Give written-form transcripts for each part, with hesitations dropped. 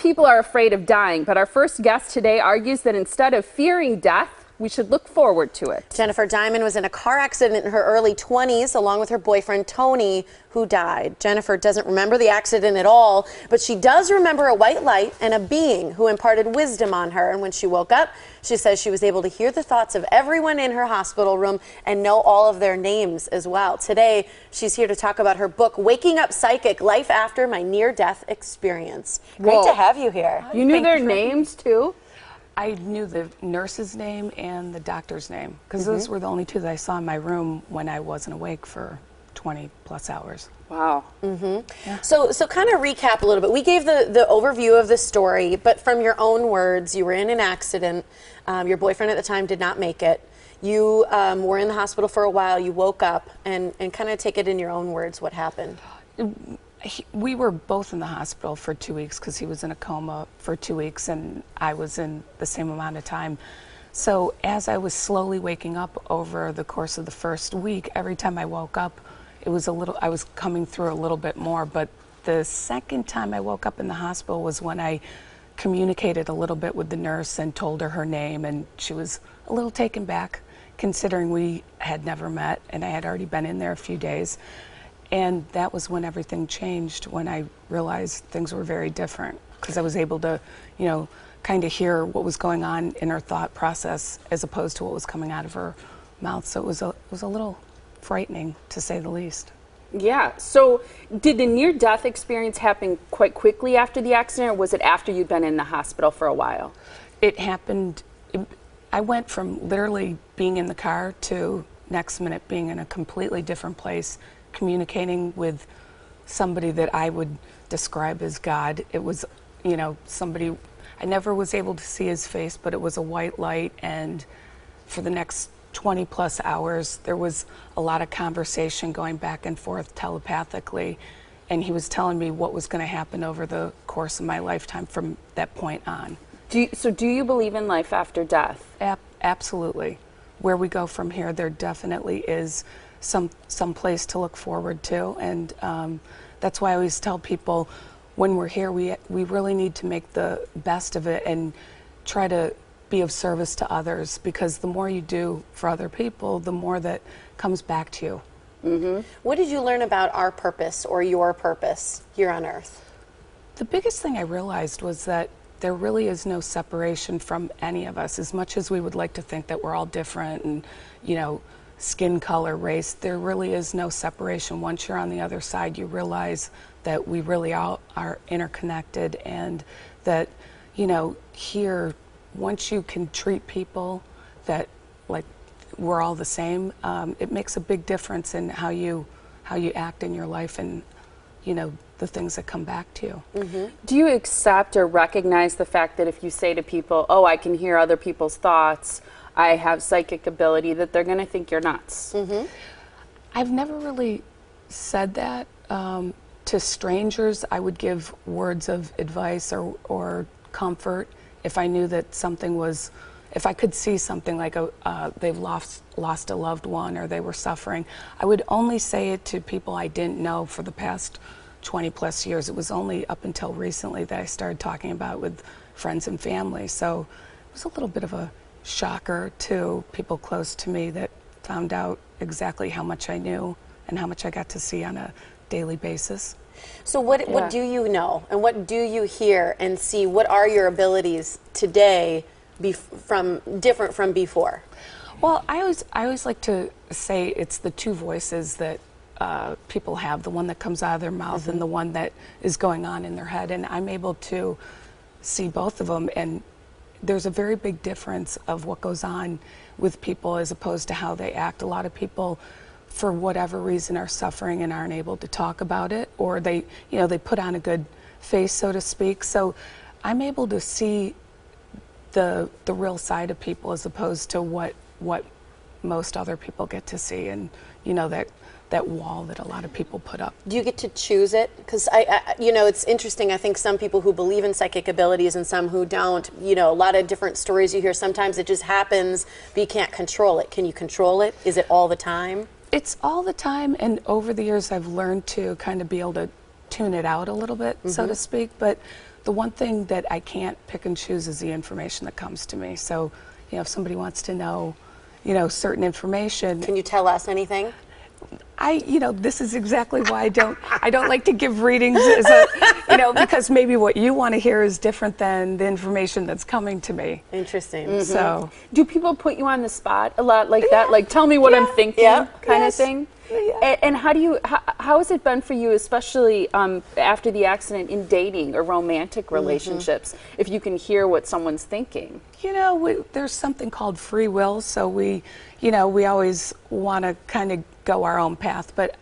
people are afraid of dying, but our first guest today argues that instead of fearing death, we should look forward to it. Jennifur Diamond was in a car accident in her early 20s along with her boyfriend Tony, who died. Jennifur doesn't remember the accident at all, but she does remember a white light and a being who imparted wisdom on her. And when she woke up, she says she was able to hear the thoughts of everyone in her hospital room and know all of their names as well. Today, she's here to talk about her book, Waking Up Psychic: Life After My Near-Death Experience. Great to have you here. You knew their names too? I knew the nurse's name and the doctor's name because those were the only two that I saw in my room when I wasn't awake for 20 plus hours. Wow. Yeah. So kind of recap a little bit. We gave the overview of the story, but from your own words, you were in an accident. Your boyfriend at the time did not make it. You were in the hospital for a while. You woke up and kind of take it in your own words. What happened? We were both in the hospital for 2 weeks because he was in a coma for 2 weeks and I was in the same amount of time. So as I was slowly waking up over the course of the first week, every time I woke up, it was I was coming through a little bit more. But the second time I woke up in the hospital was when I communicated a little bit with the nurse and told her her name, and she was a little taken back considering we had never met and I had already been in there a few days. And that was when everything changed, when I realized things were very different, because I was able to, you know, kind of hear what was going on in her thought process as opposed to what was coming out of her mouth. So it was a little frightening, to say the least. Yeah. So did the near-death experience happen quite quickly after the accident, or was it after you'd been in the hospital for a while? It happened, I went from literally being in the car to next minute being in a completely different place, communicating with somebody that I would describe as God. It was, you know, somebody, I never was able to see his face, but it was a white light, and for the next 20 plus hours, there was a lot of conversation going back and forth telepathically, and he was telling me what was going to happen over the course of my lifetime from that point on. Do you believe in life after death? Absolutely. Where we go from here, there definitely is some place to look forward to, and that's why I always tell people when we're here we really need to make the best of it and try to be of service to others, because the more you do for other people, the more that comes back to you. What did you learn about our purpose or your purpose here on Earth? The biggest thing I realized was that there really is no separation from any of us. As much as we would like to think that we're all different and, you know, skin color, race, there really is no separation. Once you're on the other side, you realize that we really all are interconnected, and that, you know, here, once you can treat people that like we're all the same, it makes a big difference in how you act in your life and, you know, the things that come back to you. Do you accept or recognize the fact that if you say to people, oh, I can hear other people's thoughts, I have psychic ability, that they're going to think you're nuts? I've never really said that. To strangers, I would give words of advice or comfort if I knew that something was, if I could see something like they've lost a loved one or they were suffering. I would only say it to people I didn't know for the past 20 plus years. It was only up until recently that I started talking about it with friends and family. So it was a little bit of a shocker to people close to me that found out exactly how much I knew and how much I got to see on a daily basis. So what do you know, and what do you hear and see? What are your abilities today different from before? Well, I always like to say it's the two voices that people have, the one that comes out of their mouth and the one that is going on in their head, and I'm able to see both of them, and there's a very big difference of what goes on with people as opposed to how they act. A lot of people, for whatever reason, are suffering and aren't able to talk about it, or they put on a good face, so to speak. So I'm able to see the real side of people as opposed to what most other people get to see, and you know, that wall that a lot of people put up. Do you get to choose it? Because you know, it's interesting. I think some people who believe in psychic abilities and some who don't, you know, a lot of different stories you hear. Sometimes it just happens, but you can't control it. Can you control it? Is it all the time? It's all the time, and over the years I've learned to kind of be able to tune it out a little bit, so to speak. But the one thing that I can't pick and choose is the information that comes to me. So, you know, if somebody wants to know, you know, certain information. Can you tell us anything? You know, this is exactly why I don't like to give readings as a, you know, because maybe what you want to hear is different than the information that's coming to me. Interesting. So, Do people put you on the spot a lot like that? Like, tell me what I'm thinking kind of thing? Yeah. And how has it been for you, especially after the accident, in dating or romantic relationships, if you can hear what someone's thinking? you know, there's something called free will, so we always want to kind of go our own path, but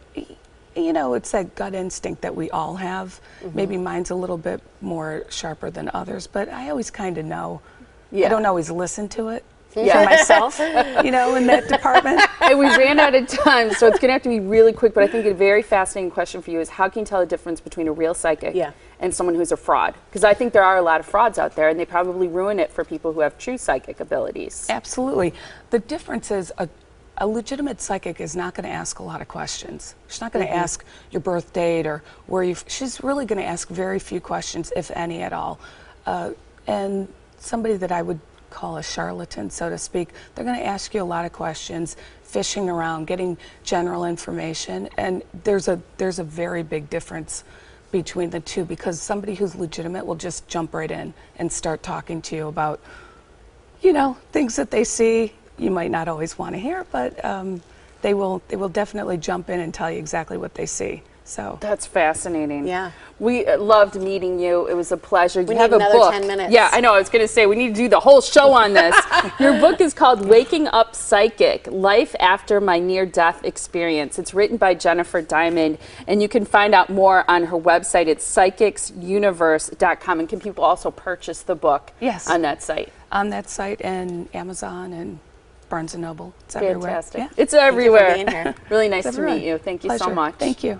you know, it's that gut instinct that we all have. Maybe mine's a little bit more sharper than others, but I always kind of know. I don't always listen to it for myself, you know, in that department. And we ran out of time, so it's going to have to be really quick, but I think a very fascinating question for you is how can you tell the difference between a real psychic and someone who's a fraud? Because I think there are a lot of frauds out there, and they probably ruin it for people who have true psychic abilities. Absolutely. The difference is a legitimate psychic is not going to ask a lot of questions. She's not going to ask your birth date or where you. She's really going to ask very few questions, if any at all. And somebody that I would call a charlatan, so to speak, they're going to ask you a lot of questions, fishing around, getting general information, and there's a very big difference between the two, because somebody who's legitimate will just jump right in and start talking to you about, you know, things that they see. You might not always want to hear, but they will definitely jump in and tell you exactly what they see. So that's fascinating. Yeah. We loved meeting you. It was a pleasure. We You have need a another book. 10 minutes. Yeah, I know. I was going to say we need to do the whole show on this. Your book is called Waking Up Psychic: Life After My Near-Death Experience. It's written by Jennifur Diamond, and you can find out more on her website. It's psychicsuniverse.com. And can people also purchase the book on that site? On that site and Amazon and Barnes & Noble. It's everywhere. Fantastic. Yeah. It's everywhere. Thank you for being here. Really nice It's to everywhere. meet you. Thank you so Pleasure. much. Thank you.